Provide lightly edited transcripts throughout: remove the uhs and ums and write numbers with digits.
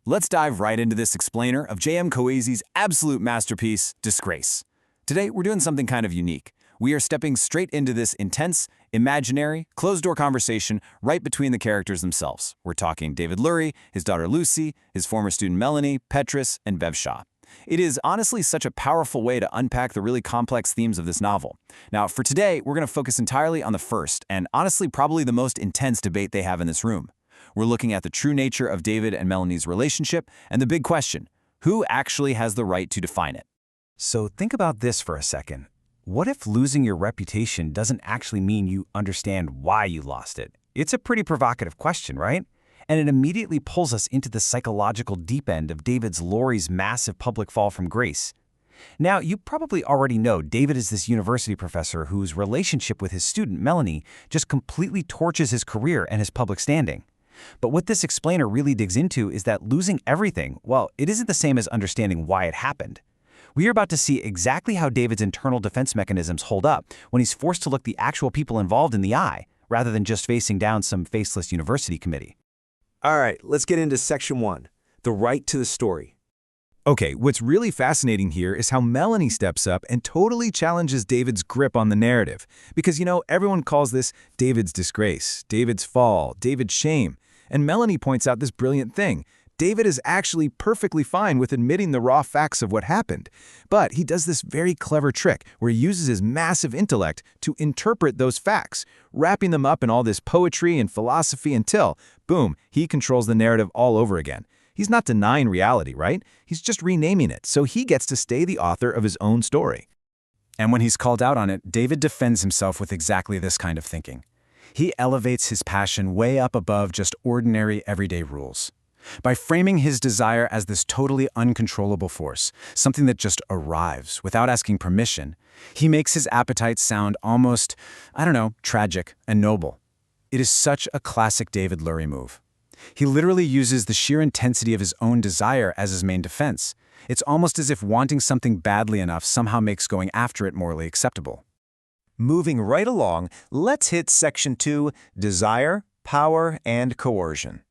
Let's dive right into this explainer of J.M. Coetzee's absolute masterpiece, Disgrace. Today, we're doing something kind of unique. We are stepping straight into this intense, imaginary, closed-door conversation right between the characters themselves. We're talking David Lurie, his daughter Lucy, his former student Melanie, Petrus, and Bev Shaw. It is honestly such a powerful way to unpack the really complex themes of this novel. Now, for today, we're going to focus entirely on the first, and honestly probably the most intense debate they have in this room. We're looking at the true nature of David and Melanie's relationship, and the big question, who actually has the right to define it? So think about this for a second. What if losing your reputation doesn't actually mean you understand why you lost it? It's a pretty provocative question, right? And it immediately pulls us into the psychological deep end of David Lurie's massive public fall from grace. Now, you probably already know David is this university professor whose relationship with his student, Melanie, just completely torches his career and his public standing. But what this explainer really digs into is that losing everything, well, it isn't the same as understanding why it happened. We are about to see exactly how David's internal defense mechanisms hold up when he's forced to look the actual people involved in the eye, rather than just facing down some faceless university committee. All right, let's get into Section 1, the right to the story. Okay, what's really fascinating here is how Melanie steps up and totally challenges David's grip on the narrative. Because, everyone calls this David's disgrace, David's fall, David's shame. And Melanie points out this brilliant thing. David is actually perfectly fine with admitting the raw facts of what happened. But he does this very clever trick where he uses his massive intellect to interpret those facts, wrapping them up in all this poetry and philosophy until, boom, he controls the narrative all over again. He's not denying reality, right? He's just renaming it, so he gets to stay the author of his own story. And when he's called out on it, David defends himself with exactly this kind of thinking. He elevates his passion way up above just ordinary, everyday rules. By framing his desire as this totally uncontrollable force, something that just arrives without asking permission, he makes his appetite sound almost, tragic and noble. It is such a classic David Lurie move. He literally uses the sheer intensity of his own desire as his main defense. It's almost as if wanting something badly enough somehow makes going after it morally acceptable. Moving right along, let's hit Section 2, Desire, Power, and Coercion.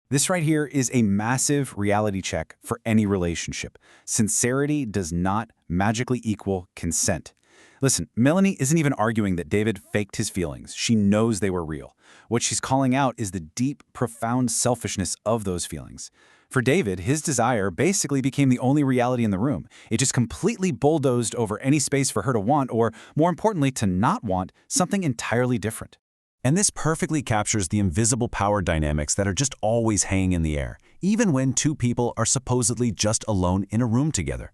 This right here is a massive reality check for any relationship. Sincerity does not magically equal consent. Listen, Melanie isn't even arguing that David faked his feelings. She knows they were real. What she's calling out is the deep, profound selfishness of those feelings. For David, his desire basically became the only reality in the room. It just completely bulldozed over any space for her to want, or more importantly, to not want, something entirely different. And this perfectly captures the invisible power dynamics that are just always hanging in the air, even when two people are supposedly just alone in a room together.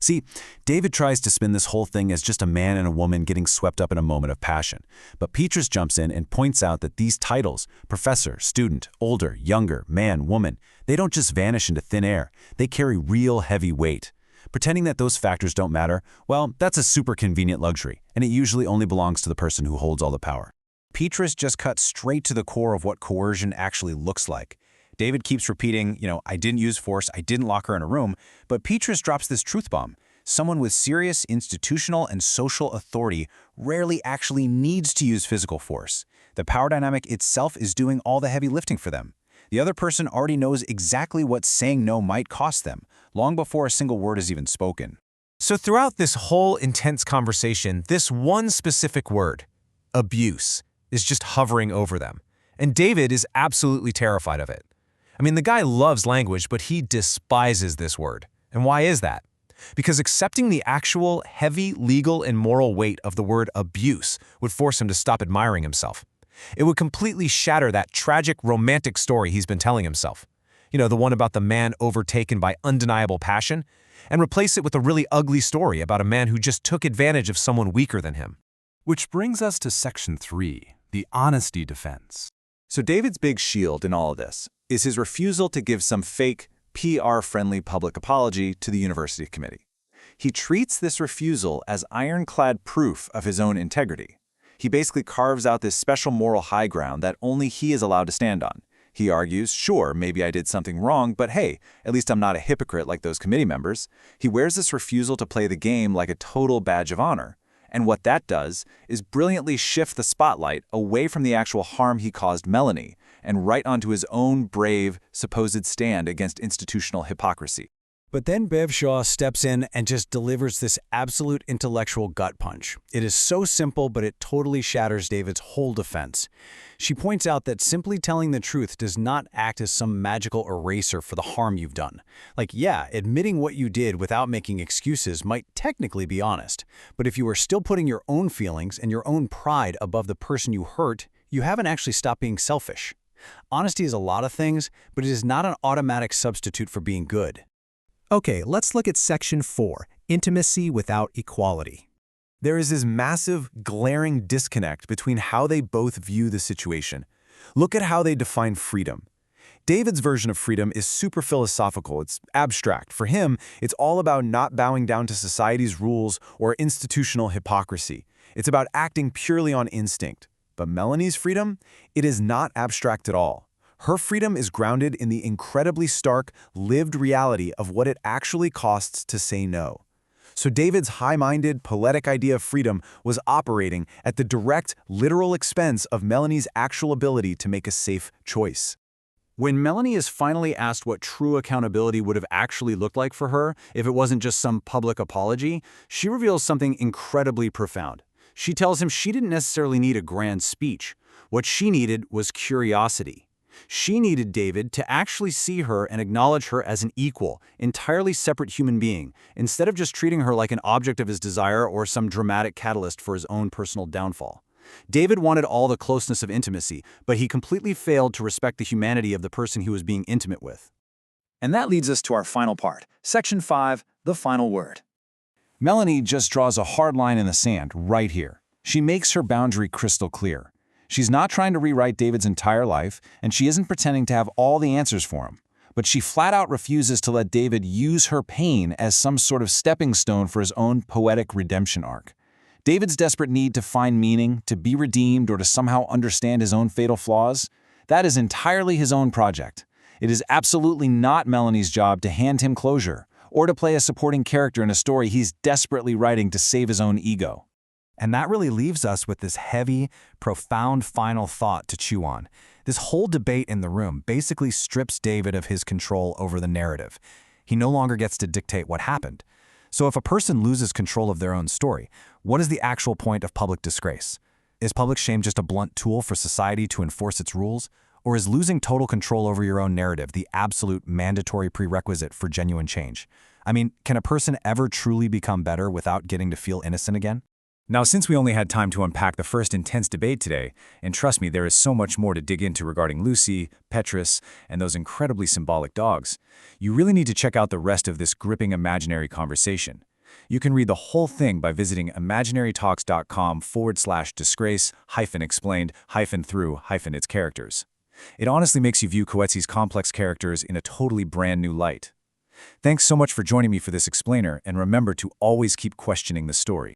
See, David tries to spin this whole thing as just a man and a woman getting swept up in a moment of passion. But Petrus jumps in and points out that these titles, professor, student, older, younger, man, woman, they don't just vanish into thin air. They carry real heavy weight. Pretending that those factors don't matter, well, that's a super convenient luxury, and it usually only belongs to the person who holds all the power. Petrus just cuts straight to the core of what coercion actually looks like. David keeps repeating, I didn't use force, I didn't lock her in a room, but Petrus drops this truth bomb. Someone with serious institutional and social authority rarely actually needs to use physical force. The power dynamic itself is doing all the heavy lifting for them. The other person already knows exactly what saying no might cost them, long before a single word is even spoken. So throughout this whole intense conversation, this one specific word, abuse, is just hovering over them. And David is absolutely terrified of it. The guy loves language, but he despises this word. And why is that? Because accepting the actual heavy legal and moral weight of the word abuse would force him to stop admiring himself. It would completely shatter that tragic romantic story he's been telling himself. The one about the man overtaken by undeniable passion, and replace it with a really ugly story about a man who just took advantage of someone weaker than him. Which brings us to Section 3, the honesty defense. So David's big shield in all of this is his refusal to give some fake, PR-friendly public apology to the university committee. He treats this refusal as ironclad proof of his own integrity. He basically carves out this special moral high ground that only he is allowed to stand on. He argues, sure, maybe I did something wrong, but hey, at least I'm not a hypocrite like those committee members. He wears this refusal to play the game like a total badge of honor. And what that does is brilliantly shift the spotlight away from the actual harm he caused Melanie, and right onto his own brave, supposed stand against institutional hypocrisy. But then Bev Shaw steps in and just delivers this absolute intellectual gut punch. It is so simple, but it totally shatters David's whole defense. She points out that simply telling the truth does not act as some magical eraser for the harm you've done. Like, yeah, admitting what you did without making excuses might technically be honest, but if you are still putting your own feelings and your own pride above the person you hurt, you haven't actually stopped being selfish. Honesty is a lot of things, but it is not an automatic substitute for being good. Okay, let's look at Section 4, Intimacy Without Equality. There is this massive, glaring disconnect between how they both view the situation. Look at how they define freedom. David's version of freedom is super philosophical, it's abstract. For him, it's all about not bowing down to society's rules or institutional hypocrisy. It's about acting purely on instinct. But Melanie's freedom? It is not abstract at all. Her freedom is grounded in the incredibly stark, lived reality of what it actually costs to say no. So David's high-minded, poetic idea of freedom was operating at the direct, literal expense of Melanie's actual ability to make a safe choice. When Melanie is finally asked what true accountability would have actually looked like for her if it wasn't just some public apology, she reveals something incredibly profound. She tells him she didn't necessarily need a grand speech. What she needed was curiosity. She needed David to actually see her and acknowledge her as an equal, entirely separate human being, instead of just treating her like an object of his desire or some dramatic catalyst for his own personal downfall. David wanted all the closeness of intimacy, but he completely failed to respect the humanity of the person he was being intimate with. And that leads us to our final part, Section 5, the final word. Melanie just draws a hard line in the sand right here. She makes her boundary crystal clear. She's not trying to rewrite David's entire life, and she isn't pretending to have all the answers for him. But she flat out refuses to let David use her pain as some sort of stepping stone for his own poetic redemption arc. David's desperate need to find meaning, to be redeemed, or to somehow understand his own fatal flaws, that is entirely his own project. It is absolutely not Melanie's job to hand him closure, or to play a supporting character in a story he's desperately writing to save his own ego. And that really leaves us with this heavy, profound final thought to chew on. This whole debate in the room basically strips David of his control over the narrative. He no longer gets to dictate what happened. So if a person loses control of their own story, what is the actual point of public disgrace? Is public shame just a blunt tool for society to enforce its rules? Or is losing total control over your own narrative the absolute mandatory prerequisite for genuine change? I mean, can a person ever truly become better without getting to feel innocent again? Now, since we only had time to unpack the first intense debate today, and trust me, there is so much more to dig into regarding Lucy, Petrus, and those incredibly symbolic dogs, you really need to check out the rest of this gripping imaginary conversation. You can read the whole thing by visiting imaginarytalks.com/disgrace-explained-through-its characters. It honestly makes you view Coetzee's complex characters in a totally brand new light. Thanks so much for joining me for this explainer, and remember to always keep questioning the story.